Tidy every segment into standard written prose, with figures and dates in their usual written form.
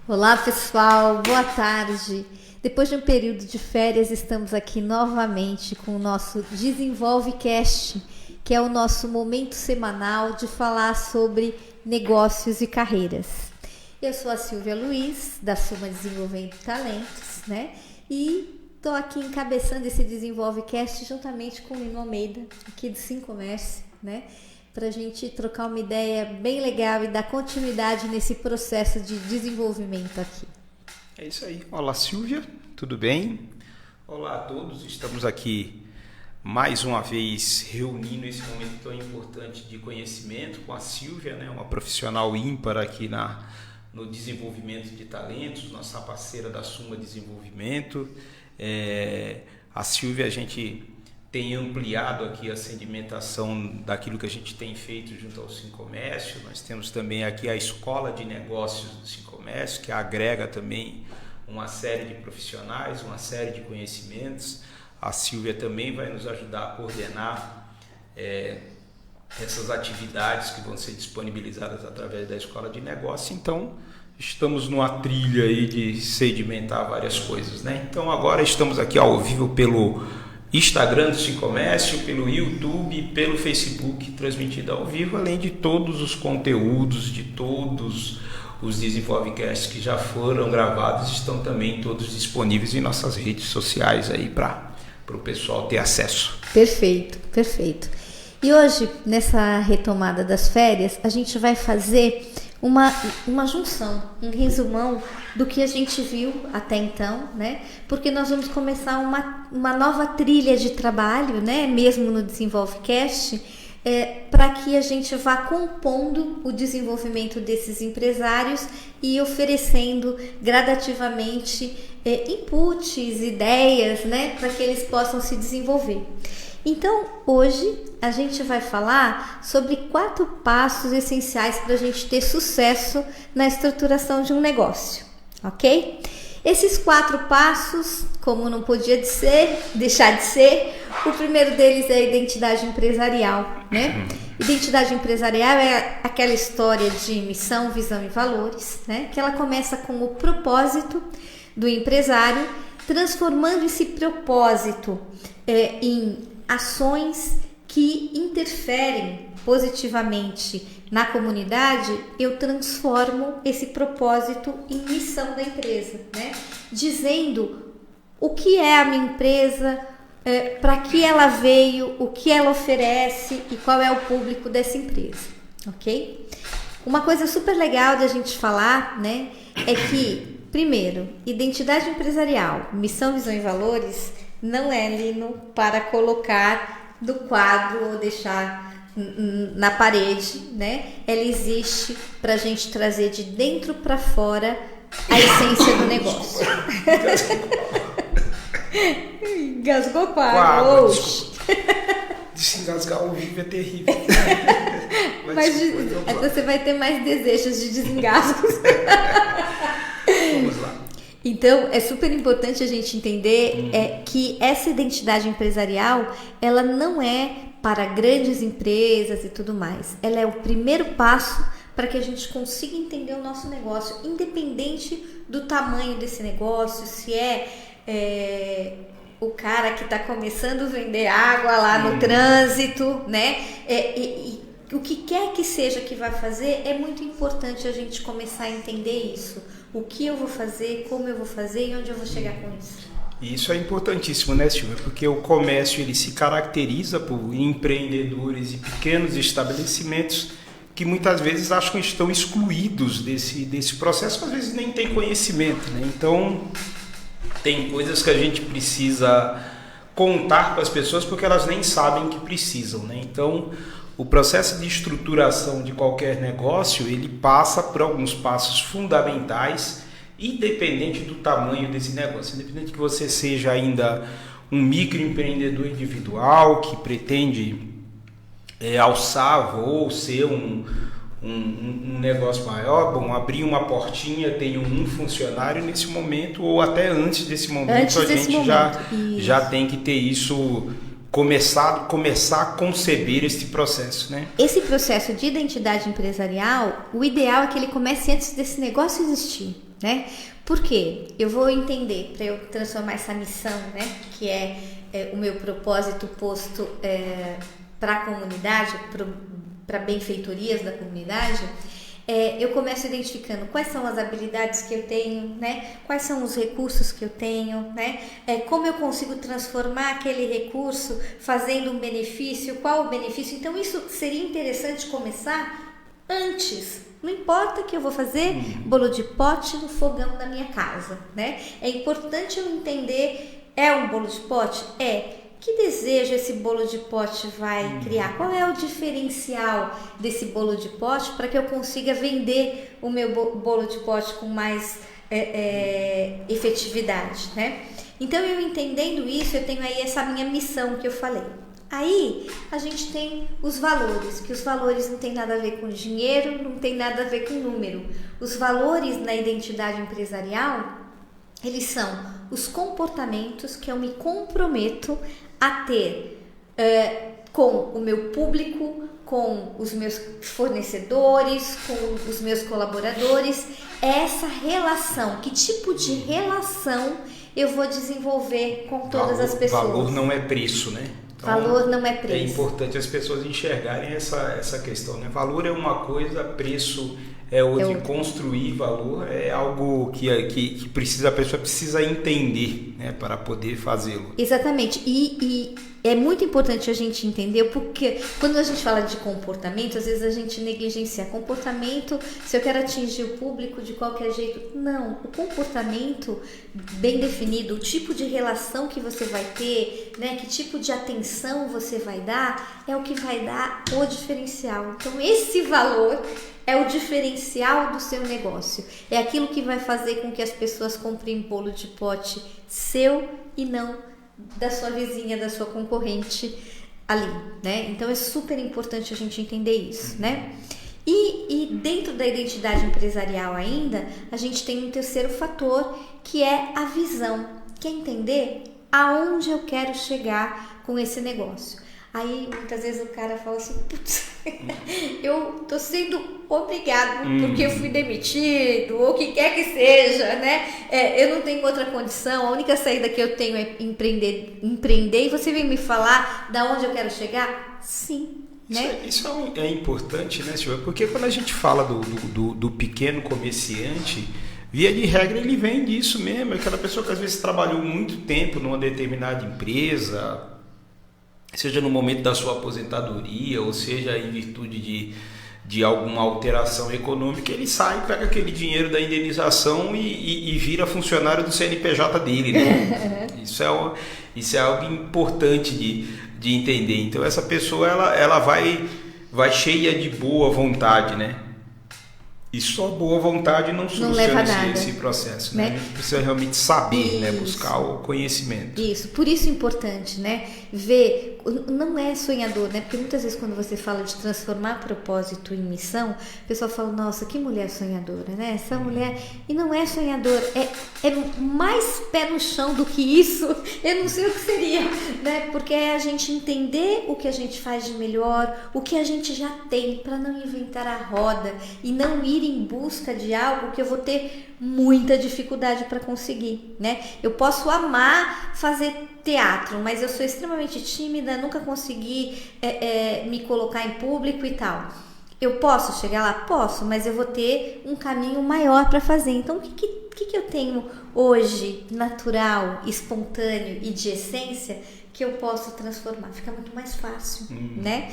Olá pessoal, boa tarde. Depois de um período de férias, estamos aqui novamente com o nosso DesenvolveCast, que é o nosso momento semanal de falar sobre negócios e carreiras. Eu sou a Silvia Luiz, da Suma Desenvolvendo Talentos, né? E estou aqui encabeçando esse DesenvolveCast juntamente com o Lino Almeida, aqui do Sincomércio, né? Para a gente trocar uma ideia bem legal e dar continuidade nesse processo de desenvolvimento aqui. É isso aí. Olá, Silvia, tudo bem? Olá a todos, estamos aqui mais uma vez reunindo esse momento tão importante de conhecimento com a Silvia, né? Uma profissional ímpar aqui no desenvolvimento de talentos, nossa parceira da Suma Desenvolvimento. A Silvia, a gente tem ampliado aqui a sedimentação daquilo que a gente tem feito junto ao Sincomércio. Nós temos também aqui a Escola de Negócios do Sincomércio, que agrega também uma série de profissionais, uma série de conhecimentos. A Silvia também vai nos ajudar a coordenar essas atividades que vão ser disponibilizadas através da Escola de Negócios. Então, estamos numa trilha aí de sedimentar várias coisas, né? Então, agora estamos aqui ao vivo pelo Instagram do Sincomércio, pelo YouTube, pelo Facebook, transmitido ao vivo, além de todos os conteúdos de todos os DesenvolveCasts que já foram gravados, estão também todos disponíveis em nossas redes sociais aí para o pessoal ter acesso. Perfeito, perfeito. E hoje, nessa retomada das férias, a gente vai fazer uma junção, um resumão do que a gente viu até então, né? Porque nós vamos começar uma nova trilha de trabalho, né? Mesmo no DesenvolveCast, para que a gente vá compondo o desenvolvimento desses empresários e oferecendo gradativamente inputs, ideias, né? Para que eles possam se desenvolver. Então, hoje a gente vai falar sobre 4 passos essenciais para a gente ter sucesso na estruturação de um negócio, ok? Esses 4 passos, como não podia deixar de ser, o primeiro deles é a identidade empresarial, né? Identidade empresarial é aquela história de missão, visão e valores, né? Que ela começa com o propósito do empresário, transformando esse propósito em ações que interferem positivamente na comunidade. Eu transformo esse propósito em missão da empresa, né? Dizendo o que é a minha empresa, para que ela veio, o que ela oferece e qual é o público dessa empresa, ok? Uma coisa super legal da gente falar, né, é que, primeiro, identidade empresarial, missão, visão e valores não é, Lino, para colocar no quadro ou deixar na parede, né? Ela existe para a gente trazer de dentro para fora a essência do negócio. Engasgou quase. Desengasgar ao vivo é terrível. Mas você vai ter mais desejos de desengasgos. Vamos lá. Então, é super importante a gente entender que essa identidade empresarial, ela não é para grandes empresas e tudo mais. Ela é o primeiro passo para que a gente consiga entender o nosso negócio, independente do tamanho desse negócio, se o cara que está começando a vender água lá no trânsito, né? E o que quer que seja que vai fazer, é muito importante a gente começar a entender isso. O que eu vou fazer, como eu vou fazer e onde eu vou chegar com isso. E isso é importantíssimo, né, Silvia? Porque o comércio ele se caracteriza por empreendedores e pequenos estabelecimentos que muitas vezes acham que estão excluídos desse processo, às vezes nem tem conhecimento, né? Então, tem coisas que a gente precisa contar para as pessoas porque elas nem sabem que precisam, né? Então, o processo de estruturação de qualquer negócio, ele passa por alguns passos fundamentais, independente do tamanho desse negócio. Independente que você seja ainda um microempreendedor individual que pretende alçar voo, ser um negócio maior, abrir uma portinha, tenho um funcionário nesse momento, ou até antes desse momento, já tem que ter isso começar a conceber esse processo, né? Esse processo de identidade empresarial, o ideal é que ele comece antes desse negócio existir. né? Por quê? Eu vou entender, para eu transformar essa missão, né, que é o meu propósito posto para a comunidade, para benfeitorias da comunidade, eu começo identificando quais são as habilidades que eu tenho, né? Quais são os recursos que eu tenho, né? Como eu consigo transformar aquele recurso fazendo um benefício, qual o benefício. Então isso seria interessante começar antes. Não importa que eu vou fazer bolo de pote no fogão da minha casa, né? É importante eu entender, é um bolo de pote? Que desejo esse bolo de pote vai criar? Qual é o diferencial desse bolo de pote para que eu consiga vender o meu bolo de pote com mais efetividade, né? Então, eu entendendo isso, eu tenho aí essa minha missão que eu falei. Aí, a gente tem os valores, que os valores não tem nada a ver com dinheiro, não tem nada a ver com número. Os valores na identidade empresarial, eles são os comportamentos que eu me comprometo a ter com o meu público, com os meus fornecedores, com os meus colaboradores, essa relação, que tipo de relação eu vou desenvolver com todas as pessoas. Valor não é preço, né? Então, valor não é preço. É importante as pessoas enxergarem essa questão, né? Valor é uma coisa, preço é outra. Construir valor é algo que a pessoa precisa entender, né, para poder fazê-lo. Exatamente. E é muito importante a gente entender, porque quando a gente fala de comportamento, às vezes a gente negligencia comportamento, se eu quero atingir o público de qualquer jeito. Não, o comportamento bem definido, o tipo de relação que você vai ter, né, que tipo de atenção você vai dar, é o que vai dar o diferencial. Então, esse valor é o diferencial do seu negócio. É aquilo que vai fazer com que as pessoas comprem bolo de pote seu e não da sua vizinha, da sua concorrente ali, né? Então é super importante a gente entender isso, né? E dentro da identidade empresarial ainda, a gente tem um terceiro fator, que é a visão, que é entender aonde eu quero chegar com esse negócio. Aí muitas vezes o cara fala assim, putz, eu tô sendo obrigado porque eu fui demitido, ou o que quer que seja, né? Eu não tenho outra condição, a única saída que eu tenho é empreender e você vem me falar da onde eu quero chegar? Sim. Né? Isso é importante, né, Silvia? Porque quando a gente fala do pequeno comerciante, via de regra ele vem disso mesmo, aquela pessoa que às vezes trabalhou muito tempo numa determinada empresa, seja no momento da sua aposentadoria, ou seja em virtude de alguma alteração econômica, ele sai, pega aquele dinheiro da indenização e vira funcionário do CNPJ dele, né? Isso é algo importante de entender. Então essa pessoa ela vai cheia de boa vontade, né? E só boa vontade não soluciona esse processo, né? A gente precisa realmente saber, né? Buscar o conhecimento. Isso, por isso é importante, né? Ver, não é sonhador, né? Porque muitas vezes quando você fala de transformar propósito em missão, o pessoal fala, nossa, que mulher sonhadora, né? Essa mulher, e não é sonhador, é mais pé no chão do que isso, eu não sei o que seria, né? Porque é a gente entender o que a gente faz de melhor, o que a gente já tem, para não inventar a roda e não ir em busca de algo que eu vou ter muita dificuldade para conseguir, né? Eu posso amar fazer teatro, mas eu sou extremamente tímida, nunca consegui me colocar em público e tal. Eu posso chegar lá? Posso, mas eu vou ter um caminho maior para fazer. Então, o que eu tenho hoje, natural, espontâneo e de essência, que eu posso transformar? Fica muito mais fácil, né?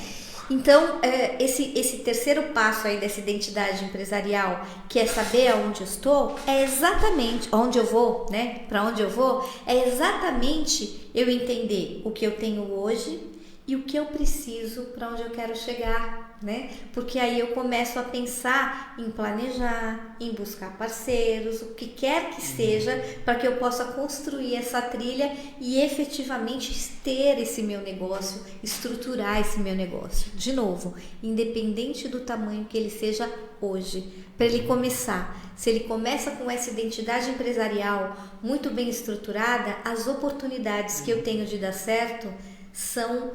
Então, esse terceiro passo aí dessa identidade empresarial, que é saber aonde eu estou, é exatamente onde eu vou, né? Para onde eu vou, é exatamente eu entender o que eu tenho hoje e o que eu preciso para onde eu quero chegar, né? Porque aí eu começo a pensar em planejar, em buscar parceiros, o que quer que seja, para que eu possa construir essa trilha e efetivamente ter esse meu negócio, estruturar esse meu negócio. De novo, independente do tamanho que ele seja hoje, para ele começar. Se ele começa com essa identidade empresarial muito bem estruturada, as oportunidades que eu tenho de dar certo são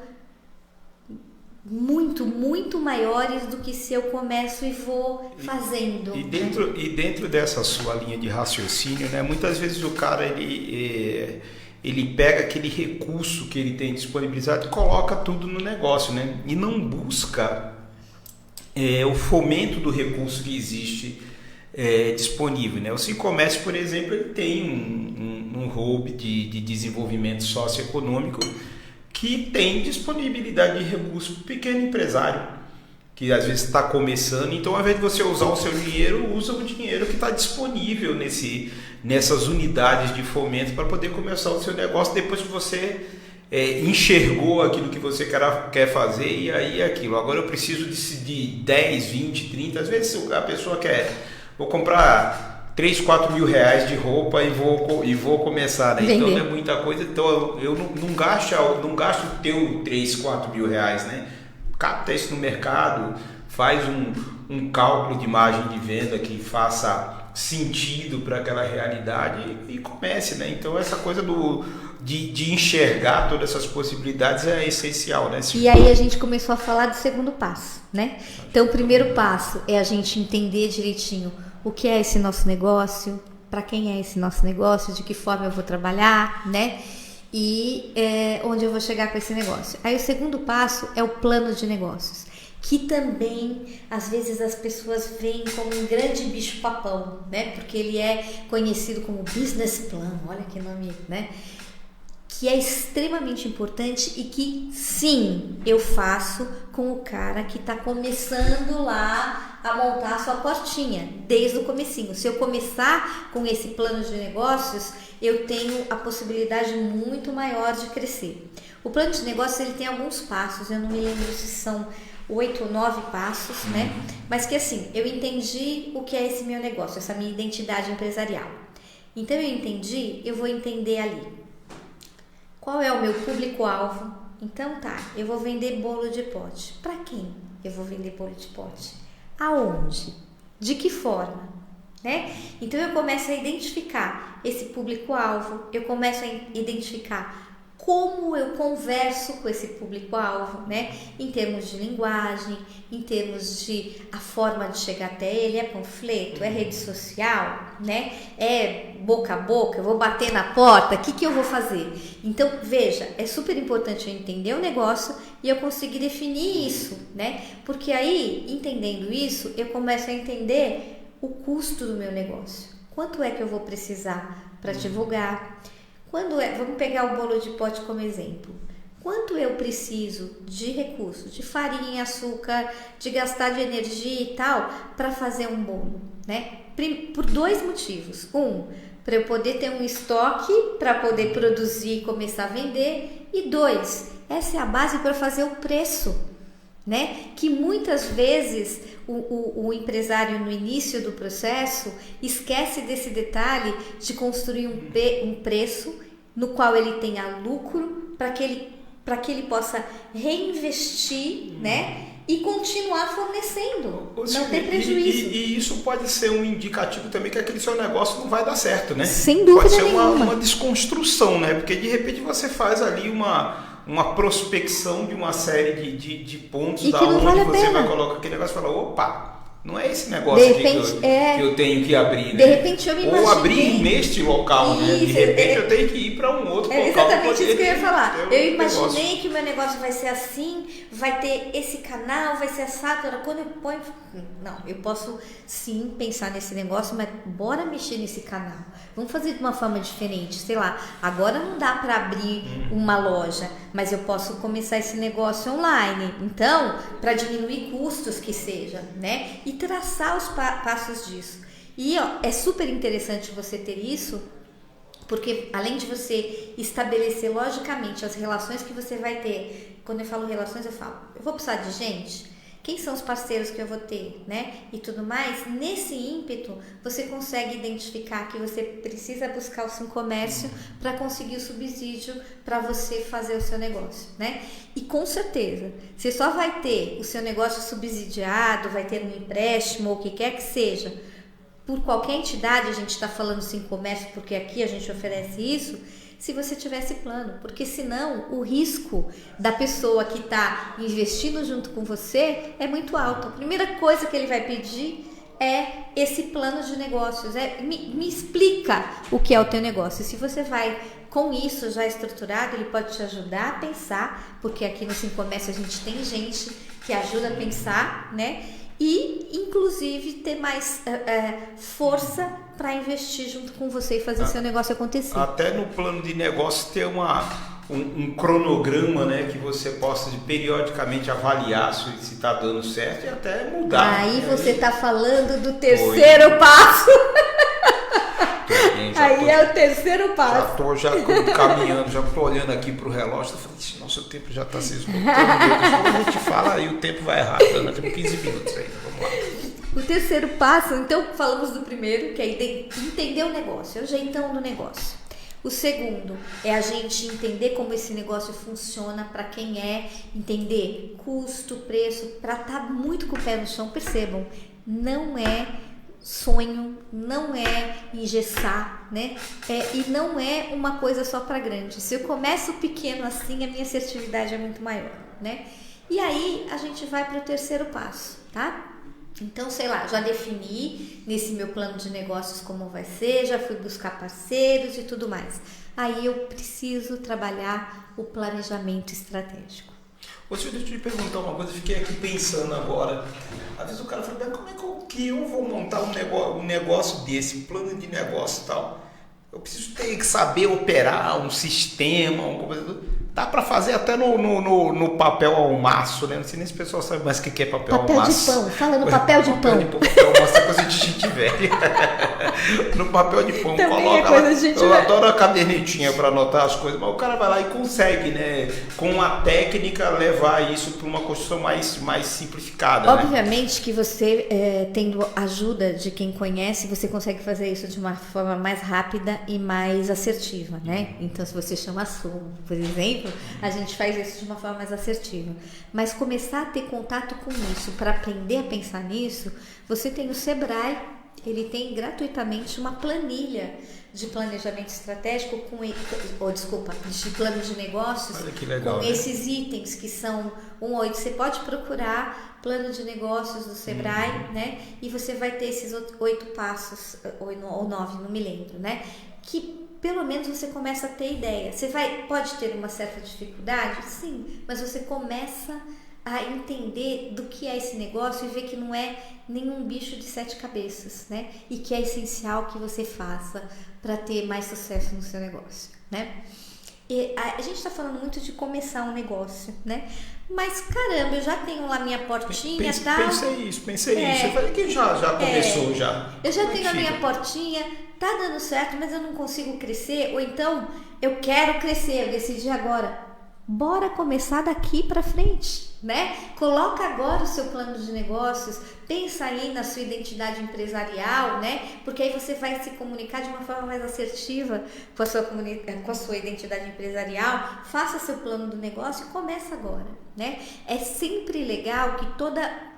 muito maiores do que se eu começo e vou fazendo. E dentro dessa sua linha de raciocínio, né, muitas vezes o cara ele pega aquele recurso que ele tem disponibilizado e coloca tudo no negócio, né, e não busca o fomento do recurso que existe disponível, né? O Sincomércio, por exemplo, ele tem um hub de desenvolvimento socioeconômico que tem disponibilidade de recurso para o pequeno empresário, que às vezes está começando. Então, ao invés de você usar o seu dinheiro, usa o dinheiro que está disponível nessas unidades de fomento para poder começar o seu negócio depois que você enxergou aquilo que você quer fazer, e aí aquilo. Agora eu preciso de 10, 20, 30, às vezes a pessoa vou comprar 3, 4 mil reais de roupa e vou começar, né? Então não é muita coisa, então eu não gasto o teu 3, 4 mil reais, né? Capta isso no mercado, faz um cálculo de margem de venda que faça sentido para aquela realidade e comece, né? Então essa coisa de enxergar todas essas possibilidades é essencial, né? E aí a gente começou a falar do segundo passo, né? Então o primeiro passo é a gente entender direitinho o que é esse nosso negócio, para quem é esse nosso negócio, de que forma eu vou trabalhar, né? E onde eu vou chegar com esse negócio. Aí o segundo passo é o plano de negócios, que também às vezes as pessoas veem como um grande bicho papão, né? Porque ele é conhecido como business plan, olha que nome, né? Que é extremamente importante e que sim, eu faço com o cara que está começando lá a montar a sua portinha, desde o comecinho. Se eu começar com esse plano de negócios, eu tenho a possibilidade muito maior de crescer. O plano de negócios ele tem alguns passos, eu não me lembro se são 8 ou 9 passos, né? Mas que assim, eu entendi o que é esse meu negócio, essa minha identidade empresarial. Então eu entendi, eu vou entender ali. Qual é o meu público-alvo? Então tá, eu vou vender bolo de pote. Para quem eu vou vender bolo de pote? Aonde? De que forma? Né? Então eu começo a identificar esse público-alvo, eu começo a identificar como eu converso com esse público-alvo, né? Em termos de linguagem, em termos de a forma de chegar até ele, é panfleto, é rede social, né? É boca a boca, eu vou bater na porta, o que eu vou fazer? Então, veja, é super importante eu entender o negócio e eu conseguir definir isso, né? Porque aí, entendendo isso, eu começo a entender o custo do meu negócio. Quanto é que eu vou precisar para divulgar? Vamos pegar o bolo de pote como exemplo. Quanto eu preciso de recursos, de farinha, açúcar, de gastar de energia e tal, para fazer um bolo, né? Por 2 motivos. Para eu poder ter um estoque, para poder produzir e começar a vender. E 2, essa é a base para fazer o preço, né? Que muitas vezes o empresário no início do processo esquece desse detalhe de construir um preço no qual ele tenha lucro para que ele possa reinvestir, né? E continuar fornecendo, não ter prejuízo. E isso pode ser um indicativo também que aquele seu negócio não vai dar certo, né? Sem dúvida pode ser nenhuma. uma desconstrução, né? Porque de repente você faz ali uma prospecção de uma série de pontos e da que não onde vale a você pena. vai colocar aquele negócio e fala, opa, não é esse negócio de repente, que eu tenho que abrir, né? De repente eu me imaginei. Ou abrir neste local, né? De repente eu tenho que ir para um outro local. Exatamente isso que eu ia falar. Eu imaginei negócio. que o meu negócio vai ser assim, vai ter esse canal, vai ser assado. Agora, quando eu ponho... Não, eu posso sim pensar nesse negócio, mas bora mexer nesse canal. Vamos fazer de uma forma diferente. Sei lá, agora não dá para abrir uma loja, mas eu posso começar esse negócio online. Então, para diminuir custos que seja, né? E traçar os passos disso. E é super interessante você ter isso, porque além de você estabelecer logicamente as relações que você vai ter, quando eu falo relações, eu vou precisar de gente? Quem são os parceiros que eu vou ter, né? E tudo mais, nesse ímpeto, você consegue identificar que você precisa buscar o Sincomércio para conseguir o subsídio para você fazer o seu negócio, né? E com certeza, você só vai ter o seu negócio subsidiado, vai ter um empréstimo ou o que quer que seja, por qualquer entidade, a gente está falando Sincomércio porque aqui a gente oferece isso, se você tivesse plano, porque senão o risco da pessoa que está investindo junto com você é muito alto. A primeira coisa que ele vai pedir é esse plano de negócios, me explica o que é o teu negócio. Se você vai com isso já estruturado, ele pode te ajudar a pensar, porque aqui no Sincomércio a gente tem gente que ajuda a pensar, né? E inclusive ter mais força para investir junto com você e fazer seu negócio acontecer. Até no plano de negócio ter um cronograma, né, que você possa periodicamente avaliar se está dando certo e até mudar. Aí você está falando do terceiro passo. Aí é o terceiro passo. Já estou caminhando, já estou olhando aqui para o relógio. Falei, nossa, o tempo já está se esgotando. Quando a gente fala, aí o tempo vai rápido. Nós temos 15 minutos ainda. Vamos lá. O terceiro passo, então, falamos do primeiro, que é entender o negócio, é o jeitão do negócio. O segundo é a gente entender como esse negócio funciona, para quem entender custo, preço, para estar muito com o pé no chão. Percebam, não é sonho, não é engessar, né? E não é uma coisa só para grande. Se eu começo pequeno assim, a minha assertividade é muito maior, né? E aí a gente vai para o terceiro passo, tá? Então, sei lá, já defini nesse meu plano de negócios como vai ser, já fui buscar parceiros e tudo mais. Aí eu preciso trabalhar o planejamento estratégico. Ô, Silvia, deixa eu te perguntar uma coisa, eu fiquei aqui pensando agora. Às vezes o cara fala, como é que eu vou montar um negócio desse, um plano de negócio e tal? Eu preciso ter que saber operar um sistema, uma coisa. Dá para fazer até no papel ao maço, né? Não sei nem se o pessoal sabe mais o que é papel ao maço. Papel de pão, fala no papel de pão. Papel ao maço é coisa de gente velha. No papel de pão, também coloca é coisa lá. De gente eu velha. Adoro a cadernetinha para anotar as coisas, mas o cara vai lá e consegue, né? Com a técnica, levar isso para uma construção mais simplificada. Obviamente, né? Que você, tendo ajuda de quem conhece, você consegue fazer isso de uma forma mais rápida e mais assertiva, né? Então, se você chama a Sumo, por exemplo, a gente faz isso de uma forma mais assertiva. Mas começar a ter contato com isso, para aprender a pensar nisso, você tem o Sebrae, ele tem gratuitamente uma planilha de planejamento estratégico de plano de negócios. Olha que legal, com né? Esses itens que são 1 a 8. Você pode procurar plano de negócios do Sebrae, né? E você vai ter esses 8 passos, ou 9, não me lembro, né? Que pelo menos você começa a ter ideia. Você pode ter uma certa dificuldade? Sim, mas você começa a entender do que é esse negócio e ver que não é nenhum bicho de 7 cabeças, né? E que é essencial que você faça para ter mais sucesso no seu negócio, né? E a gente está falando muito de começar um negócio, né? Mas caramba, eu já tenho lá minha portinha, tá? Pensei isso. Eu falei que já começou já. Eu já tenho a minha portinha, tá dando certo, mas eu não consigo crescer, ou então eu quero crescer, eu decidi agora. Bora começar daqui para frente, né? Coloca agora o seu plano de negócios, pensa aí na sua identidade empresarial, né? Porque aí você vai se comunicar de uma forma mais assertiva com a sua identidade empresarial. Faça seu plano do negócio e começa agora, né? É sempre legal que toda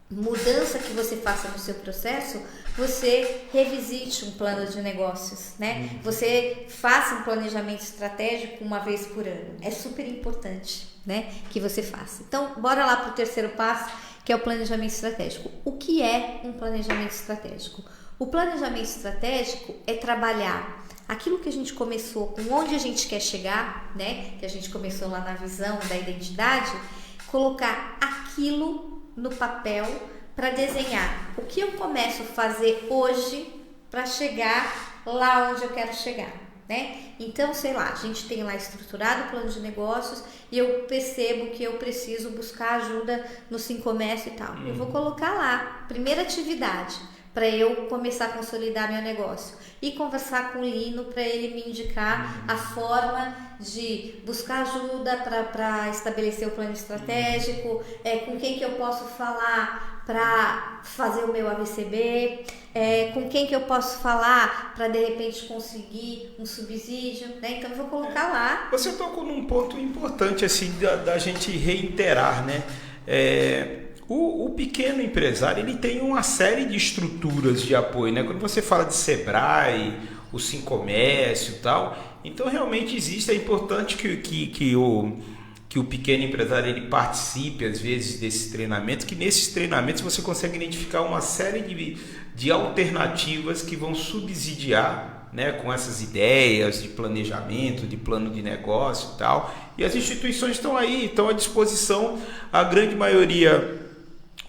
mudança que você faça no seu processo, você revisite um plano de negócios, né? Você faça um planejamento estratégico uma vez por ano. É super importante, né, que você faça. Então, bora lá para o terceiro passo, que é o planejamento estratégico. O que é um planejamento estratégico? O planejamento estratégico é trabalhar aquilo que a gente começou, com onde a gente quer chegar, né? Que a gente começou lá na visão da identidade, colocar aquilo no papel para desenhar o que eu começo a fazer hoje para chegar lá onde eu quero chegar, né? Então, sei lá, a gente tem lá estruturado o plano de negócios e eu percebo que eu preciso buscar ajuda no Sincomércio e tal. Eu vou colocar lá, primeira atividade, para eu começar a consolidar meu negócio e conversar com o Lino para ele me indicar a forma de buscar ajuda para estabelecer o plano estratégico, com quem que eu posso falar para fazer o meu AVCB, com quem que eu posso falar para de repente conseguir um subsídio, né? Então eu vou colocar lá. Você tocou num ponto importante assim da gente reiterar, né? O pequeno empresário, ele tem uma série de estruturas de apoio, né? Quando você fala de Sebrae o Sim Comércio e tal. Então realmente existe, é importante que o pequeno empresário ele participe às vezes desses treinamentos, que nesses treinamentos você consegue identificar uma série de alternativas que vão subsidiar, né, com essas ideias de planejamento, de plano de negócio e tal. E as instituições estão aí, estão à disposição. A grande maioria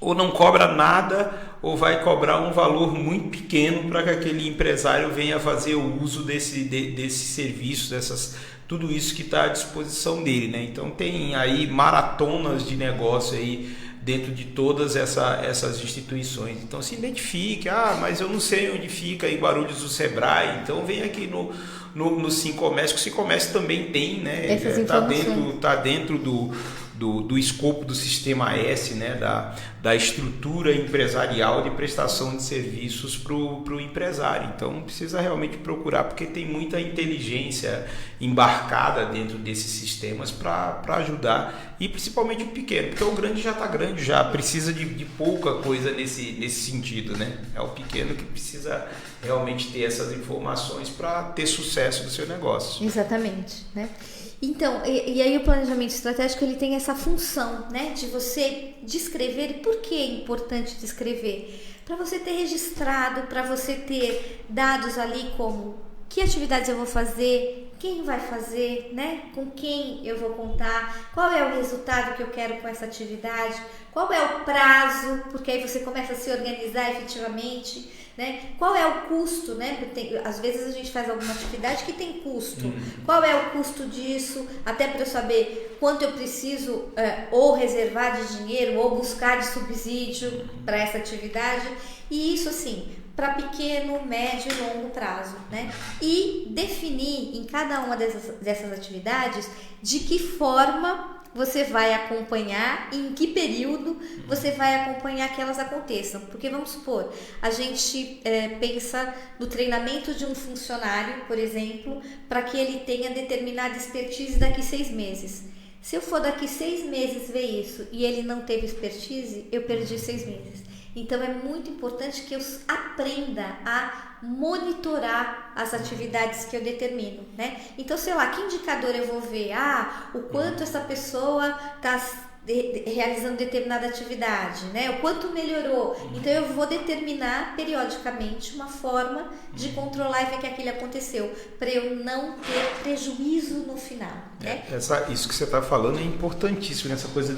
ou não cobra nada ou vai cobrar um valor muito pequeno para que aquele empresário venha fazer o uso desse serviço, tudo isso que está à disposição dele, né? Então tem aí maratonas de negócio aí dentro de todas essas instituições. Então se identifique, mas eu não sei onde fica em Guarulhos o Sebrae, então vem aqui no Sim Comércio, que o Sim Comércio também tem, né? Está dentro do escopo do Sistema S, né? Da estrutura empresarial de prestação de serviços para o empresário. Então precisa realmente procurar, porque tem muita inteligência embarcada dentro desses sistemas para ajudar, e principalmente o pequeno, porque o grande já está grande, já precisa de pouca coisa nesse sentido, né? É o pequeno que precisa realmente ter essas informações para ter sucesso no seu negócio. Exatamente, né? Então, e aí o planejamento estratégico ele tem essa função, né, de você descrever. E por que é importante descrever? Para você ter registrado, para você ter dados ali como que atividades eu vou fazer, quem vai fazer, né, com quem eu vou contar, qual é o resultado que eu quero com essa atividade, qual é o prazo, porque aí você começa a se organizar efetivamente, né? Qual é o custo, né? Porque às vezes a gente faz alguma atividade que tem custo. Qual é o custo disso? Até para eu saber quanto eu preciso ou reservar de dinheiro ou buscar de subsídio para essa atividade. E isso assim, para pequeno, médio e longo prazo, né? E definir em cada uma dessas atividades de que forma você vai acompanhar e em que período você vai acompanhar que elas aconteçam. Porque vamos supor, a gente pensa no treinamento de um funcionário, por exemplo, para que ele tenha determinada expertise daqui 6 meses. Se eu for daqui 6 meses ver isso e ele não teve expertise, eu perdi 6 meses. Então é muito importante que eu aprenda a monitorar as atividades que eu determino, né? Então, sei lá, que indicador eu vou ver? O quanto essa pessoa está realizando determinada atividade, né? O quanto melhorou. Então eu vou determinar periodicamente uma forma de controlar e ver que aquilo aconteceu, para eu não ter prejuízo no final, né? Isso que você está falando é importantíssimo, nessa coisa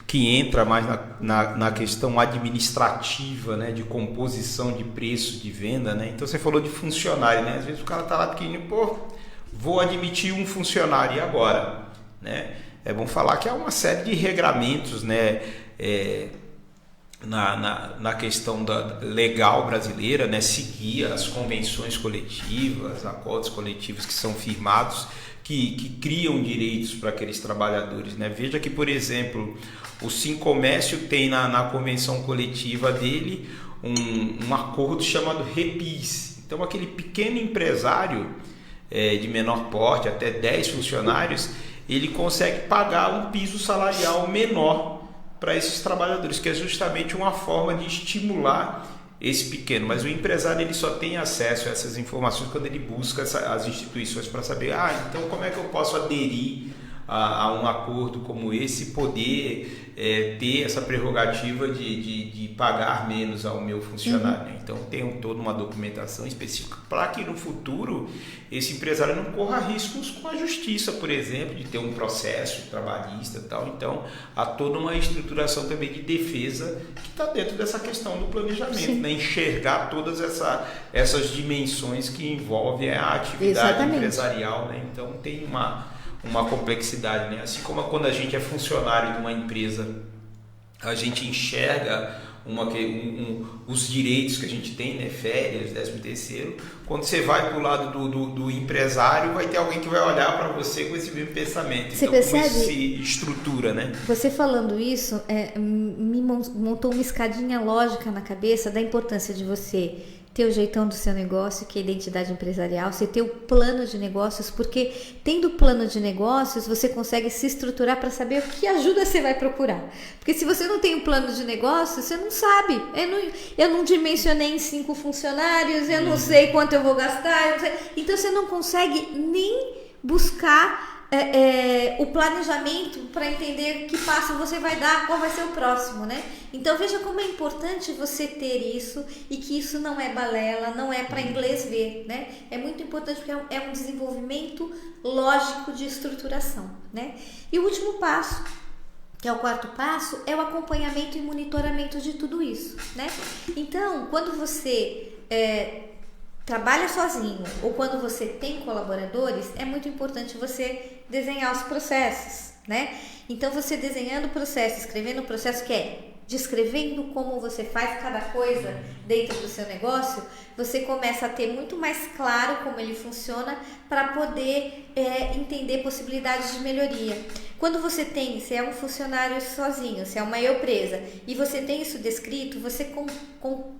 que entra mais na questão administrativa, né? De composição de preço de venda, né? Então você falou de funcionário, né? Às vezes o cara está lá pequenininho, vou admitir um funcionário, e agora, né? É bom falar que há uma série de regramentos, né, na questão legal brasileira, né, seguir as convenções coletivas, acordos coletivos que são firmados, que criam direitos para aqueles trabalhadores, né? Veja que, por exemplo, o Sim Comércio tem na convenção coletiva dele um acordo chamado REPIS. Então, aquele pequeno empresário de menor porte, até 10 funcionários, ele consegue pagar um piso salarial menor para esses trabalhadores, que é justamente uma forma de estimular esse pequeno. Mas o empresário ele só tem acesso a essas informações quando ele busca as instituições para saber, então como é que eu posso aderir a um acordo como esse, poder ter essa prerrogativa de pagar menos ao meu funcionário. Então tem toda uma documentação específica para que no futuro esse empresário não corra riscos com a justiça, por exemplo, de ter um processo trabalhista e tal. Então há toda uma estruturação também de defesa que está dentro dessa questão do planejamento, né? Enxergar todas essas dimensões que envolvem a atividade empresarial, né? Então tem uma complexidade, né? Assim como quando a gente é funcionário de uma empresa, a gente enxerga os direitos que a gente tem, né? Férias, 13º. Quando você vai para o lado do empresário, vai ter alguém que vai olhar para você com esse mesmo pensamento. Você então, percebe? Como isso se estrutura, né? Você falando isso, me montou uma escadinha lógica na cabeça da importância de você ter o jeitão do seu negócio, que é a identidade empresarial, você ter o plano de negócios, porque tendo o plano de negócios, você consegue se estruturar para saber que ajuda você vai procurar. Porque se você não tem um plano de negócios, você não sabe. Eu não dimensionei em 5 funcionários, eu não sei quanto eu vou gastar, eu não sei. Então você não consegue nem buscar o planejamento para entender que passo você vai dar, qual vai ser o próximo, né? Então veja como é importante você ter isso e que isso não é balela, não é para inglês ver, né? É muito importante porque é um desenvolvimento lógico de estruturação, né? E o último passo, que é o 4º passo, é o acompanhamento e monitoramento de tudo isso, né? Então, quando você trabalha sozinho ou quando você tem colaboradores, é muito importante você desenhar os processos, né? Então, você desenhando o processo, escrevendo o processo, que é descrevendo como você faz cada coisa dentro do seu negócio, você começa a ter muito mais claro como ele funciona para poder entender possibilidades de melhoria. Quando você é um funcionário sozinho, se é uma empresa e você tem isso descrito, você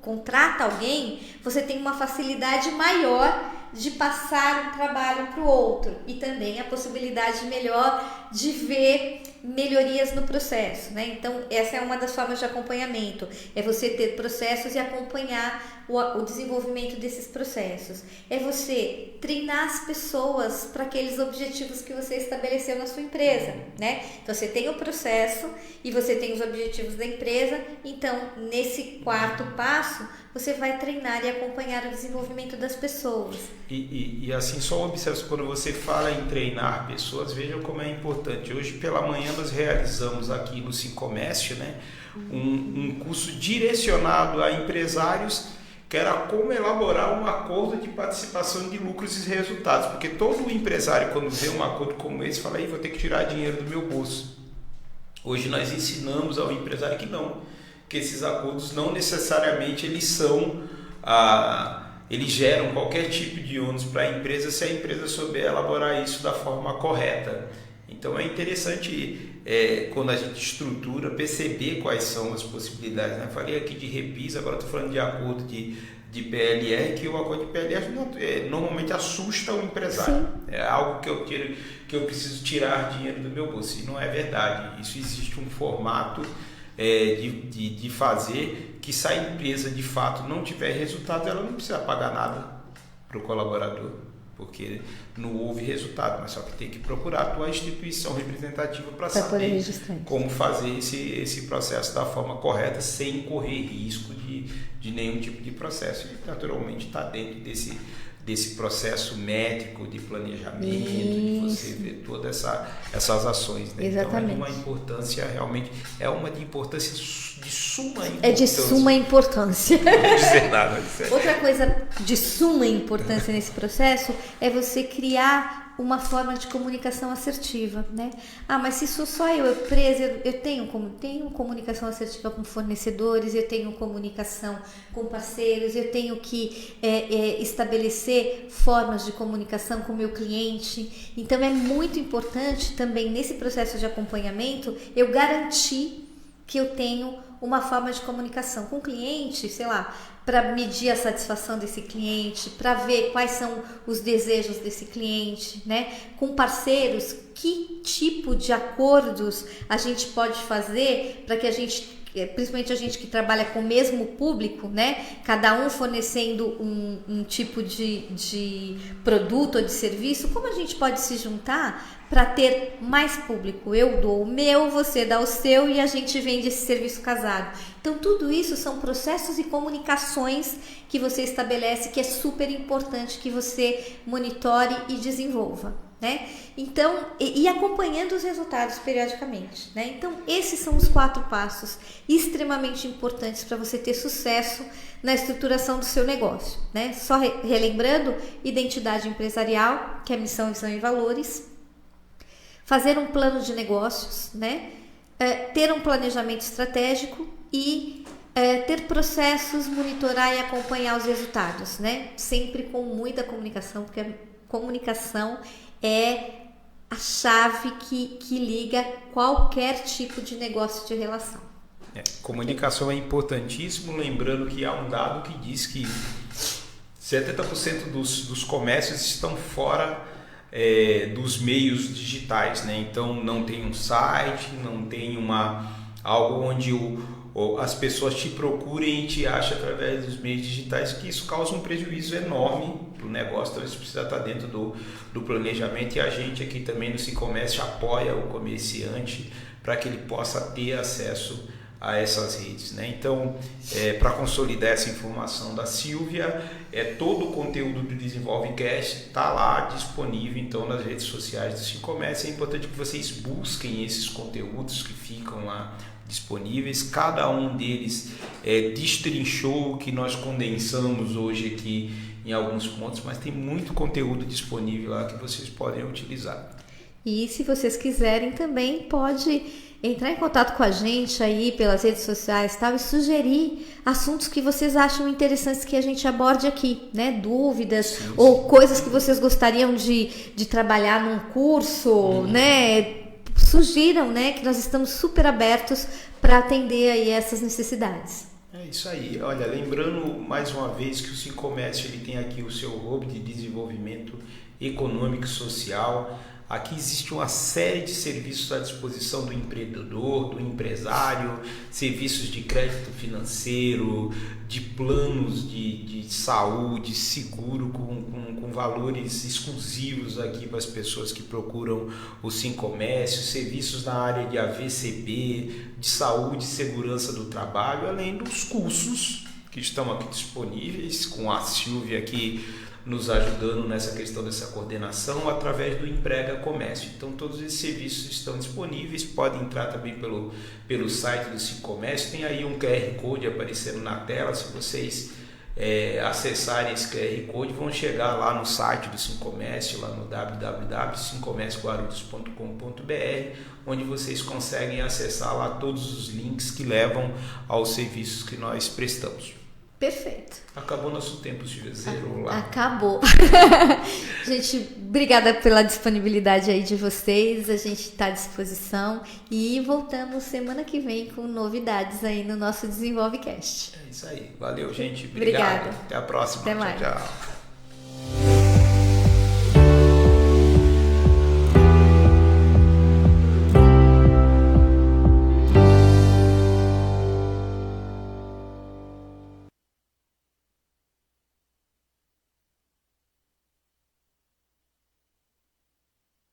contrata alguém, você tem uma facilidade maior de passar um trabalho para o outro e também a possibilidade melhor de ver melhorias no processo, né? Então, essa é uma das formas de acompanhamento, é você ter processos e acompanhar o desenvolvimento desses processos. É você treinar as pessoas para aqueles objetivos que você estabeleceu na sua empresa, né? Então, você tem o processo e você tem os objetivos da empresa. Então, nesse 4º passo, você vai treinar e acompanhar o desenvolvimento das pessoas. E assim, só uma observação, quando você fala em treinar pessoas, vejam como é importante. Hoje pela manhã nós realizamos aqui no Sincomércio, né, um curso direcionado a empresários, que era como elaborar um acordo de participação de lucros e resultados, porque todo empresário, quando vê um acordo como esse, fala, vou ter que tirar dinheiro do meu bolso. Hoje nós ensinamos ao empresário que não, que esses acordos não necessariamente eles geram qualquer tipo de ônus para a empresa se a empresa souber elaborar isso da forma correta. Então é interessante quando a gente estrutura, perceber quais são as possibilidades, né? Falei aqui de repis, agora estou falando de acordo de PLR, que o acordo de PLR normalmente assusta o empresário. Sim. É algo que eu preciso tirar dinheiro do meu bolso, e não é verdade. Isso existe um formato de fazer que, se a empresa de fato não tiver resultado, ela não precisa pagar nada para o colaborador, porque não houve resultado, mas só que tem que procurar a tua instituição representativa para saber como fazer esse processo da forma correta, sem correr risco de nenhum tipo de processo. E naturalmente está dentro desse processo métrico de planejamento, de você ver todas essas ações, né? Exatamente. Então é de uma importância, realmente, de importância de suma importância. É de suma importância. Não dizer nada. Outra coisa de suma importância nesse processo é você criar uma forma de comunicação assertiva, né? Mas se sou só eu, empresa, eu tenho comunicação assertiva com fornecedores, eu tenho comunicação com parceiros, eu tenho que estabelecer formas de comunicação com o meu cliente. Então é muito importante também nesse processo de acompanhamento eu garantir que eu tenho uma forma de comunicação com o cliente, sei lá, para medir a satisfação desse cliente, para ver quais são os desejos desse cliente, né? Com parceiros, que tipo de acordos a gente pode fazer para que a gente, principalmente a gente que trabalha com o mesmo público, né? Cada um fornecendo um tipo de produto ou de serviço, como a gente pode se juntar para ter mais público? Eu dou o meu, você dá o seu e a gente vende esse serviço casado. Então tudo isso são processos e comunicações que você estabelece, que é super importante que você monitore e desenvolva, né? Então, e acompanhando os resultados periodicamente, né? Então esses são os 4 passos extremamente importantes para você ter sucesso na estruturação do seu negócio, né? Só relembrando: identidade empresarial, que é missão, visão e valores; fazer um plano de negócios, né? Ter um planejamento estratégico e ter processos, monitorar e acompanhar os resultados, né? Sempre com muita comunicação, porque a comunicação é a chave que liga qualquer tipo de negócio de relação. Comunicação é importantíssimo, lembrando que há um dado que diz que 70% dos comércios estão fora dos meios digitais, né? Então não tem um site, não tem algo onde as pessoas te procurem e te achem através dos meios digitais, que isso causa um prejuízo enorme para o negócio. Então isso precisa estar dentro do planejamento, e a gente aqui também no SIComércio apoia o comerciante para que ele possa ter acesso a essas redes, né? Então, para consolidar essa informação da Silvia, todo o conteúdo do DesenvolveCast está lá disponível, então, nas redes sociais do SIComércio. É importante que vocês busquem esses conteúdos que ficam lá disponíveis. Cada um deles destrinchou o que nós condensamos hoje aqui em alguns pontos, mas tem muito conteúdo disponível lá que vocês podem utilizar. E se vocês quiserem também pode entrar em contato com a gente aí pelas redes sociais e tal, e sugerir assuntos que vocês acham interessantes que a gente aborde aqui, né? Dúvidas, sim, ou coisas que vocês gostariam de trabalhar num curso, né? Sugiram, né? Que nós estamos super abertos para atender aí essas necessidades. É isso aí. Olha, lembrando mais uma vez que o SIComércio ele tem aqui o seu hub de desenvolvimento econômico e social. Aqui existe uma série de serviços à disposição do empreendedor, do empresário, serviços de crédito financeiro, de planos de saúde, seguro, com valores exclusivos aqui para as pessoas que procuram o SIComércio, serviços na área de AVCB, de saúde e segurança do trabalho, além dos cursos que estão aqui disponíveis, com a Silvia aqui nos ajudando nessa questão dessa coordenação através do Emprega Comércio. Então todos esses serviços estão disponíveis, podem entrar também pelo site do SIComércio, tem aí um QR Code aparecendo na tela. Se vocês acessarem esse QR Code, vão chegar lá no site do SIComércio, lá no www.sicomércioguarulhos.com.br, onde vocês conseguem acessar lá todos os links que levam aos serviços que nós prestamos. Perfeito. Acabou nosso tempo, Silvia. Zerou lá. Acabou. Gente, obrigada pela disponibilidade aí de vocês. A gente está à disposição e voltamos semana que vem com novidades aí no nosso DesenvolveCast. É isso aí. Valeu, gente. Obrigado. Obrigada. Até a próxima. Até mais. Tchau, tchau.